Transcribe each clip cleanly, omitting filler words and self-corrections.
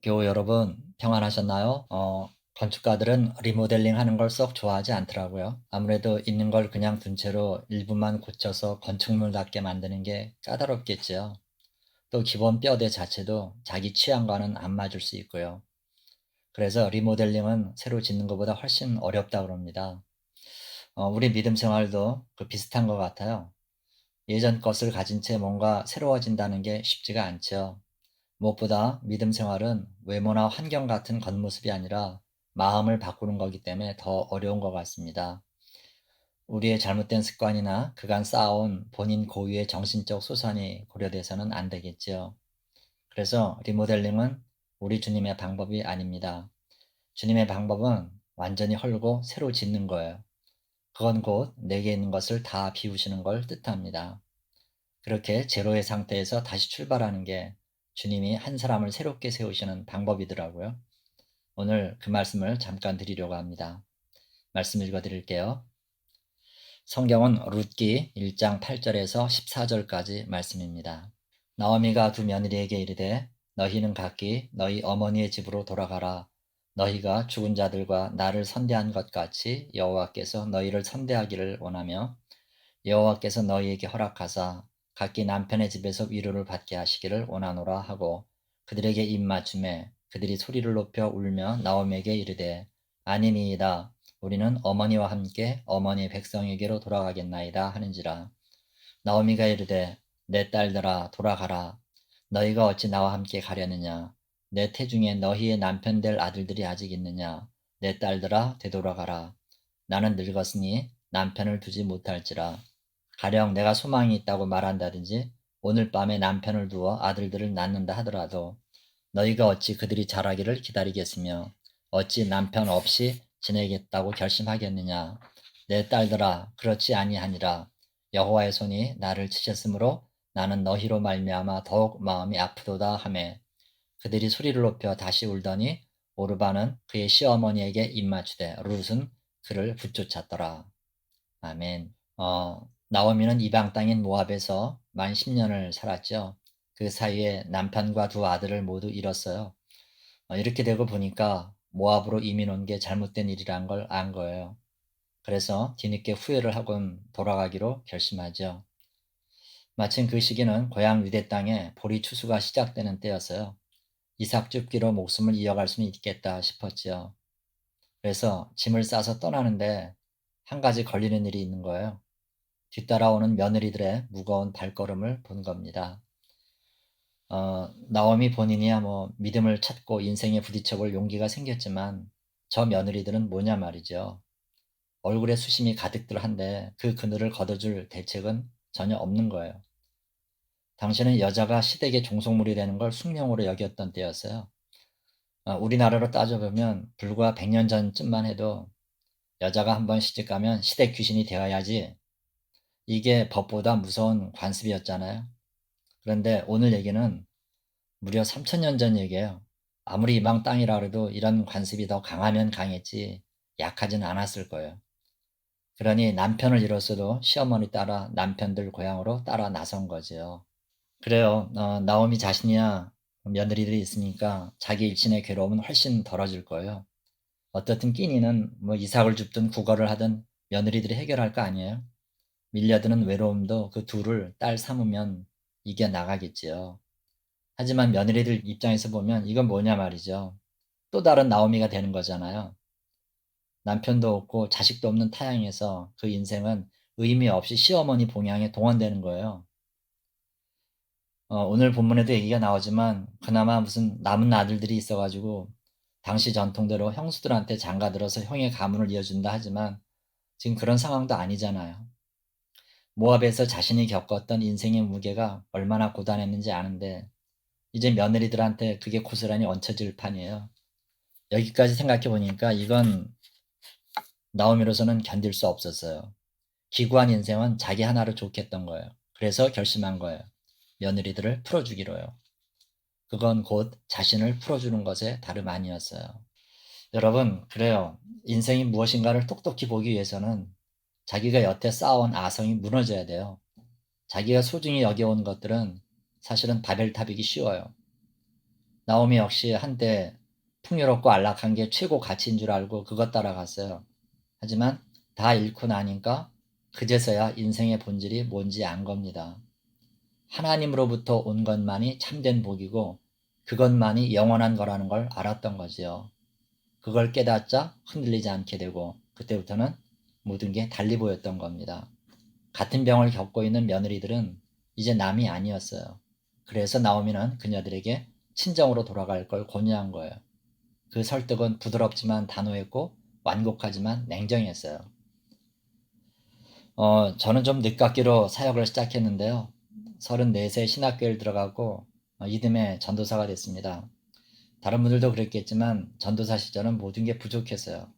교우 여러분 평안하셨나요? 건축가들은 리모델링 하는 걸 썩 좋아하지 않더라고요. 아무래도 있는 걸 그냥 둔 채로 일부만 고쳐서 건축물답게 만드는 게 까다롭겠지요. 또 기본 뼈대 자체도 자기 취향과는 안 맞을 수 있고요. 그래서 리모델링은 새로 짓는 것보다 훨씬 어렵다고 그럽니다. 우리 믿음 생활도 그 비슷한 것 같아요. 예전 것을 가진 채 뭔가 새로워진다는 게 쉽지가 않죠. 무엇보다 믿음 생활은 외모나 환경 같은 겉모습이 아니라 마음을 바꾸는 거기 때문에 더 어려운 것 같습니다. 우리의 잘못된 습관이나 그간 쌓아온 본인 고유의 정신적 소산이 고려돼서는 안 되겠지요. 그래서 리모델링은 우리 주님의 방법이 아닙니다. 주님의 방법은 완전히 헐고 새로 짓는 거예요. 그건 곧 내게 있는 것을 다 비우시는 걸 뜻합니다. 그렇게 제로의 상태에서 다시 출발하는 게 주님이 한 사람을 새롭게 세우시는 방법이더라고요. 오늘 그 말씀을 잠깐 드리려고 합니다. 말씀 읽어 드릴게요. 성경은 룻기 1장 8절에서 14절까지 말씀입니다. 나오미가 두 며느리에게 이르되 너희는 각기 너희 어머니의 집으로 돌아가라. 너희가 죽은 자들과 나를 선대한 것 같이 여호와께서 너희를 선대하기를 원하며 여호와께서 너희에게 허락하사 각기 남편의 집에서 위로를 받게 하시기를 원하노라 하고 그들에게 입맞춤에 그들이 소리를 높여 울며 나오미에게 이르되 아니니이다 우리는 어머니와 함께 어머니의 백성에게로 돌아가겠나이다 하는지라. 나오미가 이르되 내 딸들아 돌아가라. 너희가 어찌 나와 함께 가려느냐. 내 태중에 너희의 남편 될 아들들이 아직 있느냐. 내 딸들아 되돌아가라. 나는 늙었으니 남편을 두지 못할지라. 가령 내가 소망이 있다고 말한다든지 오늘 밤에 남편을 두어 아들들을 낳는다 하더라도 너희가 어찌 그들이 자라기를 기다리겠으며 어찌 남편 없이 지내겠다고 결심하겠느냐. 내 딸들아 그렇지 아니하니라. 여호와의 손이 나를 치셨으므로 나는 너희로 말미암아 더욱 마음이 아프도다 하매 그들이 소리를 높여 다시 울더니 오르바는 그의 시어머니에게 입맞추되 룻은 그를 붙쫓았더라. 아멘. 나오미는 이방 땅인 모압에서 만 10년을 살았죠. 그 사이에 남편과 두 아들을 모두 잃었어요. 이렇게 되고 보니까 모압으로 이민 온 게 잘못된 일이란 걸 안 거예요. 그래서 뒤늦게 후회를 하곤 돌아가기로 결심하죠. 마침 그 시기는 고향 유대 땅에 보리 추수가 시작되는 때였어요. 이삭 줍기로 목숨을 이어갈 수는 있겠다 싶었지요. 그래서 짐을 싸서 떠나는데 한 가지 걸리는 일이 있는 거예요. 뒤따라오는 며느리들의 무거운 발걸음을 본 겁니다. 나오미 본인이야 뭐 믿음을 찾고 인생에 부딪혀 볼 용기가 생겼지만 저 며느리들은 뭐냐 말이죠. 얼굴에 수심이 가득들 한데 그 그늘을 걷어줄 대책은 전혀 없는 거예요. 당시는 여자가 시댁의 종속물이 되는 걸 숙명으로 여겼던 때였어요. 우리나라로 따져보면 불과 100년 전쯤만 해도 여자가 한번 시집가면 시댁 귀신이 되어야지 이게 법보다 무서운 관습이었잖아요. 그런데 오늘 얘기는 무려 3000년 전 얘기예요. 아무리 이방 땅이라 그래도 이런 관습이 더 강하면 강했지 약하진 않았을 거예요. 그러니 남편을 잃었어도 시어머니 따라 남편들 고향으로 따라 나선 거죠. 그래요. 나오미 자신이야 며느리들이 있으니까 자기 일신의 괴로움은 훨씬 덜어질 거예요. 어떻든 끼니는 뭐 이삭을 줍든 국어를 하든 며느리들이 해결할 거 아니에요. 밀려드는 외로움도 그 둘을 딸 삼으면 이겨나가겠지요. 하지만 며느리들 입장에서 보면 이건 뭐냐 말이죠. 또 다른 나오미가 되는 거잖아요. 남편도 없고 자식도 없는 타향에서 그 인생은 의미 없이 시어머니 봉양에 동원되는 거예요. 오늘 본문에도 얘기가 나오지만 그나마 무슨 남은 아들들이 있어가지고 당시 전통대로 형수들한테 장가들어서 형의 가문을 이어준다 하지만 지금 그런 상황도 아니잖아요. 모압에서 자신이 겪었던 인생의 무게가 얼마나 고단했는지 아는데 이제 며느리들한테 그게 고스란히 얹혀질 판이에요. 여기까지 생각해 보니까 이건 나오미로서는 견딜 수 없었어요. 기구한 인생은 자기 하나로 좋겠던 거예요. 그래서 결심한 거예요. 며느리들을 풀어주기로요. 그건 곧 자신을 풀어주는 것에 다름 아니었어요. 여러분, 그래요. 인생이 무엇인가를 똑똑히 보기 위해서는 자기가 여태 쌓아온 아성이 무너져야 돼요. 자기가 소중히 여겨온 것들은 사실은 바벨탑이기 쉬워요. 나오미 역시 한때 풍요롭고 안락한 게 최고 가치인 줄 알고 그것 따라갔어요. 하지만 다 잃고 나니까 그제서야 인생의 본질이 뭔지 안 겁니다. 하나님으로부터 온 것만이 참된 복이고 그것만이 영원한 거라는 걸 알았던 거지요. 그걸 깨닫자 흔들리지 않게 되고 그때부터는 모든 게 달리 보였던 겁니다. 같은 병을 겪고 있는 며느리들은 이제 남이 아니었어요. 그래서 나오미는 그녀들에게 친정으로 돌아갈 걸 권유한 거예요. 그 설득은 부드럽지만 단호했고 완곡하지만 냉정했어요. 저는 좀 늦깎이로 사역을 시작했는데요. 34세 신학교를 들어가고 이듬해 전도사가 됐습니다. 다른 분들도 그랬겠지만 전도사 시절은 모든 게 부족했어요.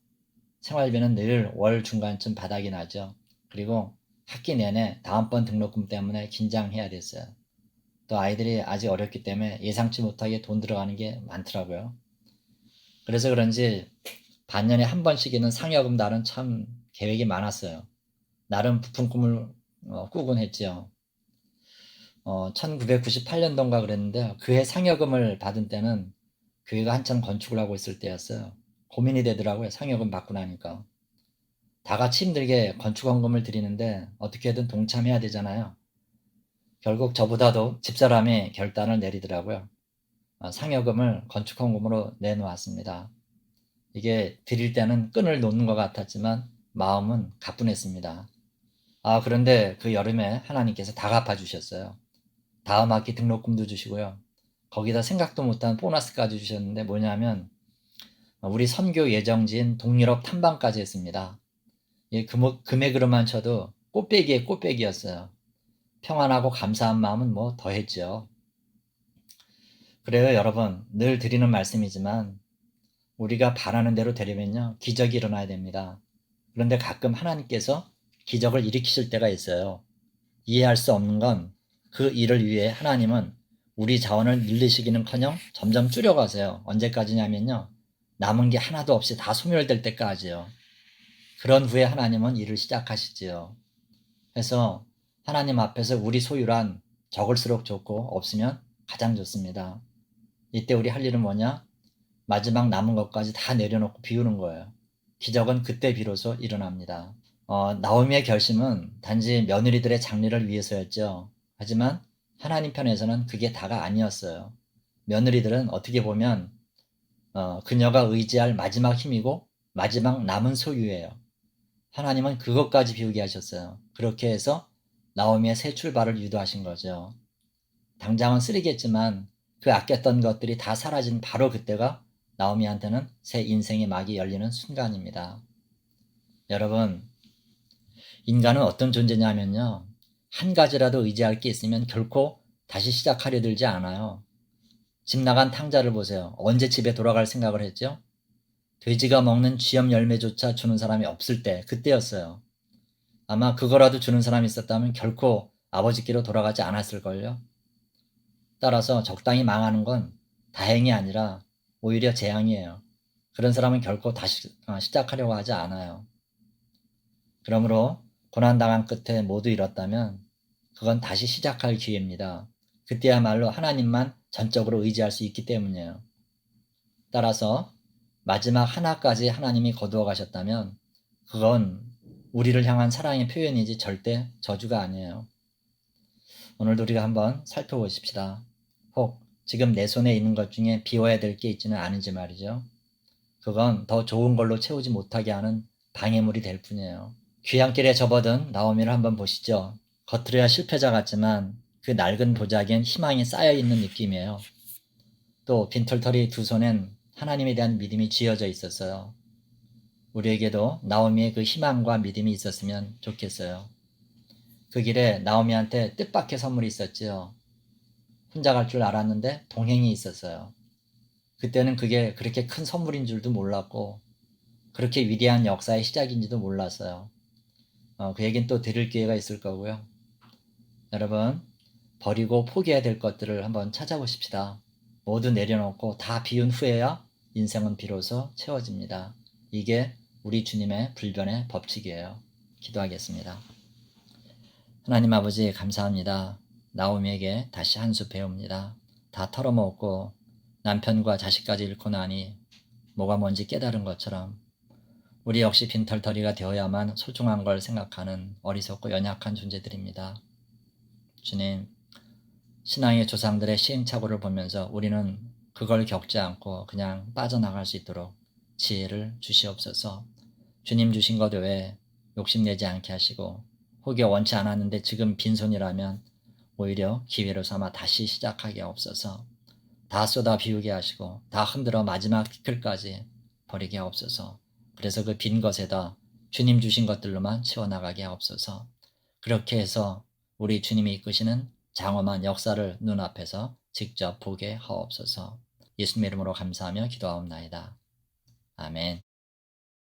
생활비는 늘 월 중간쯤 바닥이 나죠. 그리고 학기 내내 다음번 등록금 때문에 긴장해야 됐어요. 또 아이들이 아직 어렸기 때문에 예상치 못하게 돈 들어가는 게 많더라고요. 그래서 그런지 반년에 한 번씩이는 상여금 날은 참 계획이 많았어요. 나름 부푼 꿈을 꾸곤 했지요. 1998년도인가 그랬는데 그해 상여금을 받은 때는 교회가 한참 건축을 하고 있을 때였어요. 고민이 되더라고요. 상여금 받고 나니까. 다 같이 힘들게 건축원금을 드리는데 어떻게든 동참해야 되잖아요. 결국 저보다도 집사람이 결단을 내리더라고요. 상여금을 건축헌금으로 내놓았습니다. 이게 드릴 때는 끈을 놓는 것 같았지만 마음은 가뿐했습니다. 그런데 그 여름에 하나님께서 다 갚아주셨어요. 다음 학기 등록금도 주시고요. 거기다 생각도 못한 보너스까지 주셨는데 뭐냐면 우리 선교 예정지인 동유럽 탐방까지 했습니다. 이 금액으로만 쳐도 꽃배기에 꽃배기였어요. 평안하고 감사한 마음은 뭐 더했죠. 그래요, 여러분. 늘 드리는 말씀이지만 우리가 바라는 대로 되려면요, 기적이 일어나야 됩니다. 그런데 가끔 하나님께서 기적을 일으키실 때가 있어요. 이해할 수 없는 건 그 일을 위해 하나님은 우리 자원을 늘리시기는커녕 점점 줄여가세요. 언제까지냐면요, 남은 게 하나도 없이 다 소멸될 때까지요. 그런 후에 하나님은 일을 시작하시지요. 그래서 하나님 앞에서 우리 소유란 적을수록 좋고 없으면 가장 좋습니다. 이때 우리 할 일은 뭐냐? 마지막 남은 것까지 다 내려놓고 비우는 거예요. 기적은 그때 비로소 일어납니다. 나오미의 결심은 단지 며느리들의 장래를 위해서였죠. 하지만 하나님 편에서는 그게 다가 아니었어요. 며느리들은 어떻게 보면 그녀가 의지할 마지막 힘이고 마지막 남은 소유예요. 하나님은 그것까지 비우게 하셨어요. 그렇게 해서 나오미의 새 출발을 유도하신 거죠. 당장은 쓰리겠지만 그 아꼈던 것들이 다 사라진 바로 그때가 나오미한테는 새 인생의 막이 열리는 순간입니다. 여러분, 인간은 어떤 존재냐면요, 한 가지라도 의지할 게 있으면 결코 다시 시작하려 들지 않아요. 집 나간 탕자를 보세요. 언제 집에 돌아갈 생각을 했죠? 돼지가 먹는 쥐염 열매조차 주는 사람이 없을 때, 그때였어요. 아마 그거라도 주는 사람이 있었다면 결코 아버지께로 돌아가지 않았을걸요. 따라서 적당히 망하는 건 다행이 아니라 오히려 재앙이에요. 그런 사람은 결코 다시 시작하려고 하지 않아요. 그러므로 고난당한 끝에 모두 잃었다면 그건 다시 시작할 기회입니다. 그때야말로 하나님만 전적으로 의지할 수 있기 때문이에요. 따라서 마지막 하나까지 하나님이 거두어 가셨다면 그건 우리를 향한 사랑의 표현이지 절대 저주가 아니에요. 오늘도 우리가 한번 살펴보십시다. 혹 지금 내 손에 있는 것 중에 비워야 될 게 있지는 않은지 말이죠. 그건 더 좋은 걸로 채우지 못하게 하는 방해물이 될 뿐이에요. 귀향길에 접어든 나오미를 한번 보시죠. 겉으로야 실패자 같지만 그 낡은 보자기엔 희망이 쌓여있는 느낌이에요. 또 빈털터리 두 손엔 하나님에 대한 믿음이 쥐어져 있었어요. 우리에게도 나오미의 그 희망과 믿음이 있었으면 좋겠어요. 그 길에 나오미한테 뜻밖의 선물이 있었지요. 혼자 갈 줄 알았는데 동행이 있었어요. 그때는 그게 그렇게 큰 선물인 줄도 몰랐고 그렇게 위대한 역사의 시작인지도 몰랐어요. 그 얘기는 또 들을 기회가 있을 거고요. 여러분, 버리고 포기해야 될 것들을 한번 찾아보십시다. 모두 내려놓고 다 비운 후에야 인생은 비로소 채워집니다. 이게 우리 주님의 불변의 법칙이에요. 기도하겠습니다. 하나님 아버지 감사합니다. 나오미에게 다시 한 수 배웁니다. 다 털어먹고 남편과 자식까지 잃고 나니 뭐가 뭔지 깨달은 것처럼 우리 역시 빈털터리가 되어야만 소중한 걸 생각하는 어리석고 연약한 존재들입니다. 주님, 신앙의 조상들의 시행착오를 보면서 우리는 그걸 겪지 않고 그냥 빠져나갈 수 있도록 지혜를 주시옵소서. 주님 주신 것 외에 욕심내지 않게 하시고 혹여 원치 않았는데 지금 빈손이라면 오히려 기회로 삼아 다시 시작하게 하옵소서. 다 쏟아 비우게 하시고 다 흔들어 마지막 티끌까지 버리게 하옵소서. 그래서 그 빈 것에다 주님 주신 것들로만 채워나가게 하옵소서. 그렇게 해서 우리 주님이 이끄시는 장엄한 역사를 눈앞에서 직접 보게 하옵소서. 예수님 이름으로 감사하며 기도하옵나이다. 아멘.